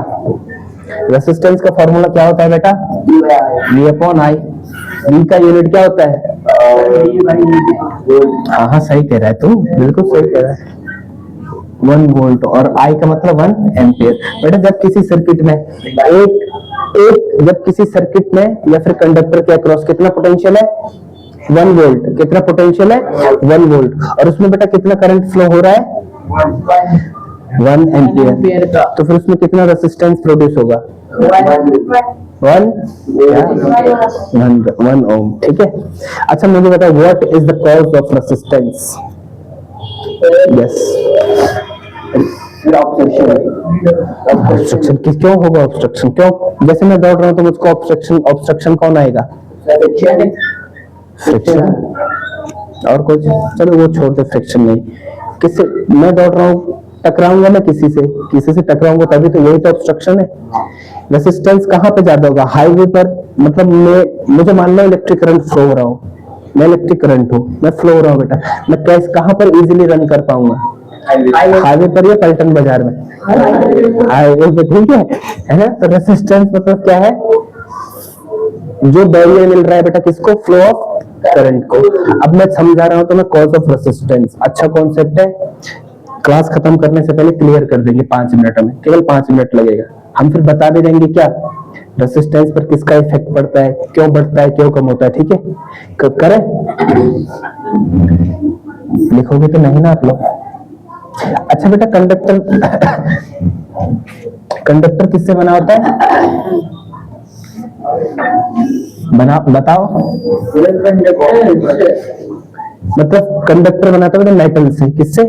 रेसिस्टेंस का फॉर्मूला क्या होता है बेटा? V upon I. V का यूनिट क्या होता है? हाँ सही कह रहा है तू, बिल्कुल सही कह रहा है। 1 वोल्ट और I का मतलब 1 एम्पियर। बेटा जब किसी सर्किट में जब किसी सर्किट में या फिर कंडक्टर के अक्रॉस कितना पोटेंशियल है? 1 वोल्ट। कितना पोटेंशियल है? 1 वोल्ट। और उसमें बेटा कितना करंट फ्लो हो रहा है? 1 एम्पियर। तो फिर उसमें कितना रेसिस्टेंस प्रोड्यूस होगा? 1 ओम। ठीक है, अच्छा मुझे बताओ, what is the cause of resistance? Yes, obstruction. क्यों होगा ऑब्स्ट्रक्शन? क्यों? जैसे मैं दौड़ रहा हूं तो मुझको ऑब्स्ट्रक्शन कौन आएगा? फ्रिक्शन। और कुछ? चलो वो छोड़ दे, फ्रिक्शन नहीं। किससे मैं दौड़ रहा हूँ? टकराऊंगा ना किसी से टकराऊंगा तभी तो, यही तो ऑब्स्ट्रक्शन है। रेसिस्टेंस कहाँ पे ज्यादा होगा? हाईवे पर। मतलब मुझे मान लो इलेक्ट्रिक करंट फ्लो हो रहा हूँ, मैं इलेक्ट्रिक करंट हूँ, मैं फ्लो हो रहा हूँ बेटा, मैं कैसे कहाँ पर इजीली रन कर पाऊंगा? हाईवे पर या पलटन बाजार में? हाईवे पे। ठीक है ना? तो रेसिस्टेंस मतलब क्या है? जो बैरियर मिल रहा है बेटा किसको? फ्लो ऑफ करंट को। अब मैं समझा रहा हूं तो मैं कॉज ऑफ रेसिस्टेंस। अच्छा कॉन्सेप्ट है, क्लास खत्म करने से पहले क्लियर कर देंगे 5 मिनट में, केवल 5 मिनट लगेगा। हम फिर बता भी देंगे क्या रेसिस्टेंस पर किसका इफेक्ट पड़ता है, क्यों बढ़ता है, क्यों कम होता है। ठीक है, कब करें? लिखोगे तो नहीं ना आप लोग? अच्छा बेटा, कंडक्टर किससे बना होता है? बताओ। मतलब कंडक्टर बनाता है बेटा मेटल से, किससे?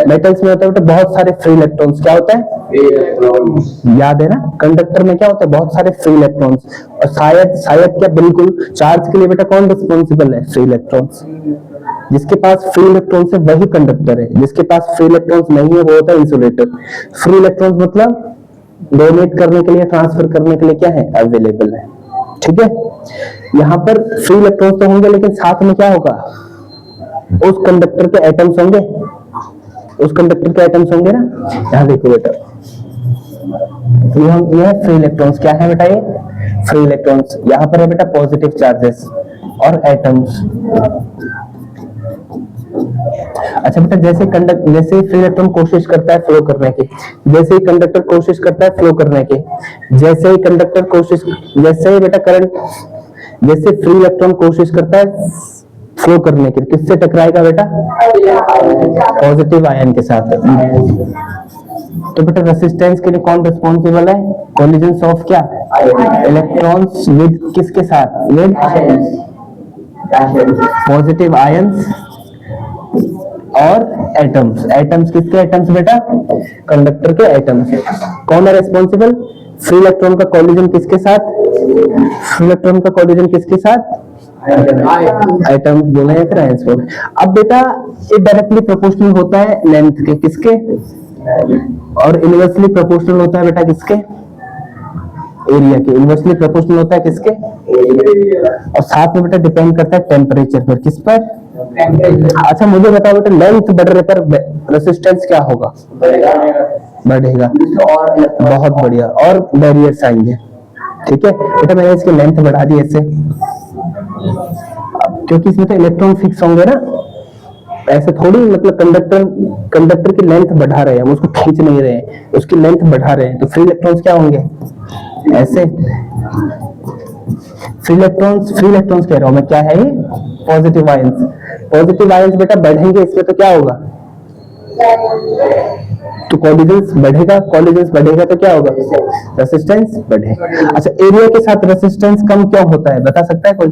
मेटल्स में होता है बेटा बहुत सारे फ्री इलेक्ट्रॉन्स। क्या होता है? याद है ना, कंडक्टर में क्या होता है? बहुत सारे फ्री इलेक्ट्रॉन्स। और शायद क्या, बिल्कुल चार्ज के लिए बेटा कौन रिस्पॉन्सिबल है? Free electrons. जिसके पास फ्री इलेक्ट्रॉन्स है वही कंडक्टर है, जिसके पास फ्री इलेक्ट्रॉन्स नहीं है वो होता है इंसुलेटर। फ्री इलेक्ट्रॉन्स मतलब डोनेट करने के लिए, ट्रांसफर करने के लिए क्या है? अवेलेबल है। ठीक है, यहाँ पर फ्री इलेक्ट्रॉन्स तो होंगे, लेकिन साथ में क्या होगा? उस कंडक्टर के एटम्स होंगे, उस कंडक्टर के एटम्स होंगे ना। यहाँ देखो बेटा, ये फ्री इलेक्ट्रॉन्स। क्या है बेटा? ये फ्री इलेक्ट्रॉन्स। यहाँ पर है बेटा पॉजिटिव चार्जेस और एटम्स। अच्छा बेटा, जैसे फ्री इलेक्ट्रॉन कोशिश करता है फ्लो करने की, जैसे ही कंडक्टर कोशिश करता है फ्लो करने की, जैसे ही बेटा करंट, जैसे फ्री इलेक्ट्रॉन कोशिश करता है फ्लो करने की, किससे टकराएगा बेटा? पॉजिटिव आयन के साथ। तो बेटा रेसिस्टेंस के लिए कौन रिस्पॉन्सिबल है? कोलिजन ऑफ क्या? इलेक्ट्रॉन्स विद किसके साथ? विद पॉजिटिव आयंस और एटम्स। एटम्स किसके एटम्स बेटा? कंडक्टर के एटम्स। कौन है रिस्पॉन्सिबल? फ्री इलेक्ट्रॉन का कोलिजन किसके साथ? फ्री इलेक्ट्रॉन का कोलिजन किसके साथ? एटम्स बोले या फिर आयंस बोले। अब बेटा ये डायरेक्टली प्रोपोर्शनल होता है लेंथ के, किसके? और इनवर्सली प्रोपोर्शनल होता है बेटा किसके? एरिया के। इनवर्सली प्रोपोर्शनल होता है किसके? और साथ में बेटा डिपेंड करता है टेम्परेचर पर। किस पर? अच्छा मुझे बताओ बेटा, लेंथ बढ़ने पर रेसिस्टेंस क्या होगा? बढ़ेगा। बहुत बढ़िया। और बैरियर्स आएंगे। ठीक है बेटा, मैंने इसकी लेंथ बढ़ा दी ऐसे, क्योंकि इसमें तो इलेक्ट्रॉन फिक्स होंगे ना। ऐसे थोड़ी, मतलब कंडक्टर की लेंथ बढ़ा रहे हैं हम, उसको खींच नहीं रहे हैं, उसकी लेंथ बढ़ा रहे हैं। तो फ्री इलेक्ट्रॉन्स क्या होंगे? ऐसे। फ्री इलेक्ट्रॉन्स कह रहा हूं मैं, क्या है ये? Positive ions. पॉजिटिव आयंस बेटा बढ़ेंगे, इसमें तो क्या होगा? तो कोलिजन्स बढ़ेगा तो क्या होगा? रेसिस्टेंस बढ़ेगा। अच्छा, एरिया के साथ रेसिस्टेंस कम क्यों होता है, बता सकता है कोई?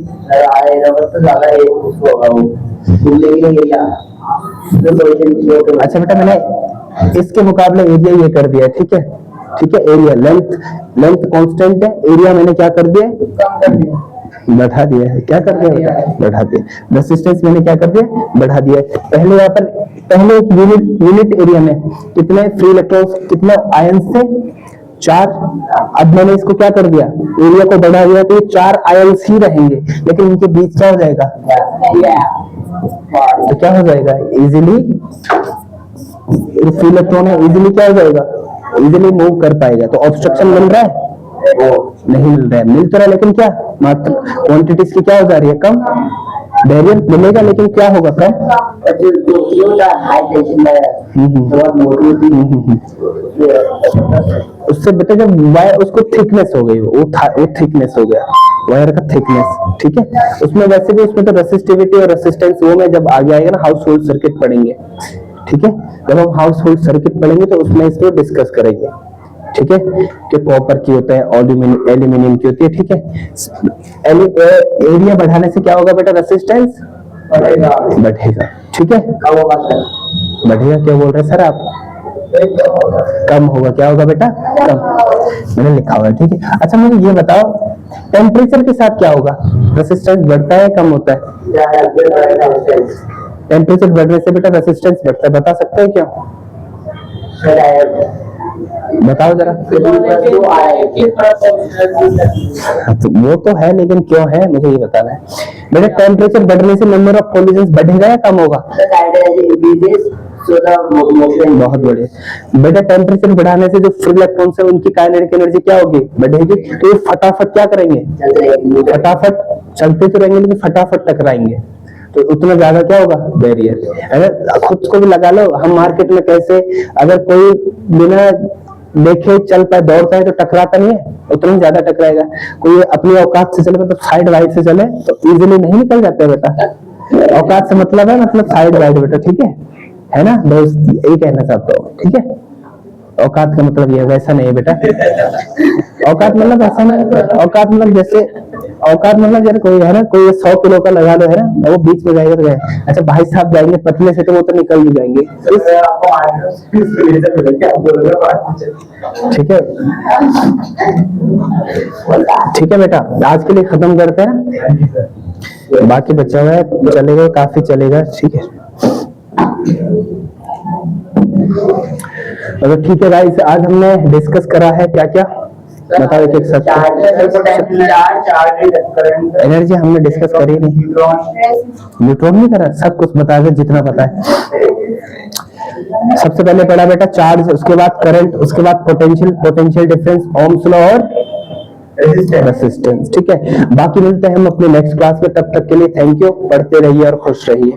अच्छा बेटा, मैंने इसके मुकाबले एरिया ये कर दिया। ठीक है, एरिया, लेंथ कांस्टेंट है, एरिया मैंने क्या कर दिया? बढ़ा दिया है। क्या कर दिया बेटा? बढ़ा दिया। रेसिस्टेंस मैंने क्या कर दिया? बढ़ा दिया। पहले एक यूनिट एरिया में कितने फ्री इलेक्ट्रॉन्स, कितने आयंस थे? 4। अब मैंने इसको क्या कर दिया? एरिया को बढ़ा दिया, तो ये 4 आयंस ही रहेंगे, लेकिन इनके बीच क्या हो जाएगा? तो क्या हो जाएगा? इजीली फ्री इलेक्ट्रॉन है, इजीली क्या हो जाएगा? इजीली मूव कर पाएगा। तो ऑब्स्ट्रक्शन मिल रहा है? नहीं मिल रहा है। मिल तो रहा है, लेकिन क्या मात्र क्वांटिटीज की क्या हो जा रही है? कम। बैरियर मिलेगा, लेकिन क्या होगा? कम। उससे बेटा जब वायर, उसको थिकनेस हो गई, वो थिकनेस हो गया वायर का थिकनेस। ठीक है, उसमें वैसे भी उसमें तो रेसिस्टिविटी और रेसिस्टेंस वो में जब आगे आएगा ना, हाउस होल्ड सर्किट पढ़ेंगे। ठीक है, जब हम हाउस होल्ड सर्किट पढ़ेंगे तो उसमें इसको डिस्कस करेंगे। ठीक है, कि कॉपर की होता है, एल्यूमिनियम की होती है। ठीक है, एरिया बढ़ाने से क्या होगा बेटा? रेसिस्टेंस बढ़ेगा। ठीक है, बढ़ेगा। क्या बोल रहे हैं सर आप? कम होगा। क्या होगा बेटा? कम। मैंने लिखा हुआ है। ठीक है, अच्छा मुझे ये बताओ, टेम्परेचर के साथ क्या होगा? रेसिस्टेंस बढ़ता है, कम होता है? टेम्परेचर बढ़ने से बेटा रेसिस्टेंस बढ़ता है। बता सकते हैं क्यों? बताओ जरा। तो वो तो है, लेकिन क्यों है मुझे ये बताना है। बेटा टेम्परेचर बढ़ने से नंबर ऑफ कोलिजन्स बढ़ेगा या कम होगा? बहुत बढ़िया बेटा, टेम्परेचर बढ़ाने से जो फ्री इलेक्ट्रॉन्स है उनकी काइनेटिक एनर्जी क्या होगी? बढ़ेगी। तो ये फटाफट क्या करेंगे? फटाफट चलते तो रहेंगे, लेकिन फटाफट टकराएंगे। तो उतना ज्यादा क्या होगा? बैरियर। अगर खुद को भी लगा लो, हम मार्केट में कैसे, अगर कोई बिना देखे चल पाए, दौड़ पाए, तो टकराता नहीं है, उतना ज्यादा टकराएगा। कोई अपनी औकात से चले, मतलब साइड वाइड से चले, तो इजीली नहीं निकल जाता है बेटा। औकात से मतलब है, मतलब साइड वाइड बेटा। ठीक है ना दोस्त, यही कहना चाहता हूँ। ठीक है, औकात का मतलब ये है, वैसा नहीं है बेटा। औकात मतलब ऐसा नहीं, औकात मतलब जैसे, औकात मतलब जैसे कोई है ना, कोई 100 किलो का लगा लो है ना, वो बीच में जाएगा तो गए। अच्छा भाई साहब जाएंगे पतले से तो वो तो निकल भी जाएंगे। सर आपको क्या बोल रहे ठीक है, ठीक है बेटा, आज के लिए खत्म करते हैं, बाकी बचा हुआ है चलेगा, काफी चलेगा, ठीक है। अगर ठीक है गाइस, आज हमने डिस्कस करा है क्या क्या, बताओ एक एक सब। एनर्जी हमने डिस्कस करी नहीं, न्यूट्रॉन नहीं करा, सब कुछ बता दे जितना पता है। सबसे पहले पढ़ा बेटा चार्ज, उसके बाद करंट, उसके बाद potential, potential difference, Ohm's law और रेजिस्टेंस, ठीक है। बाकी मिलते हैं हम अपने नेक्स्ट क्लास में, तब तक के लिए थैंक यू, पढ़ते रहिए और खुश रहिए।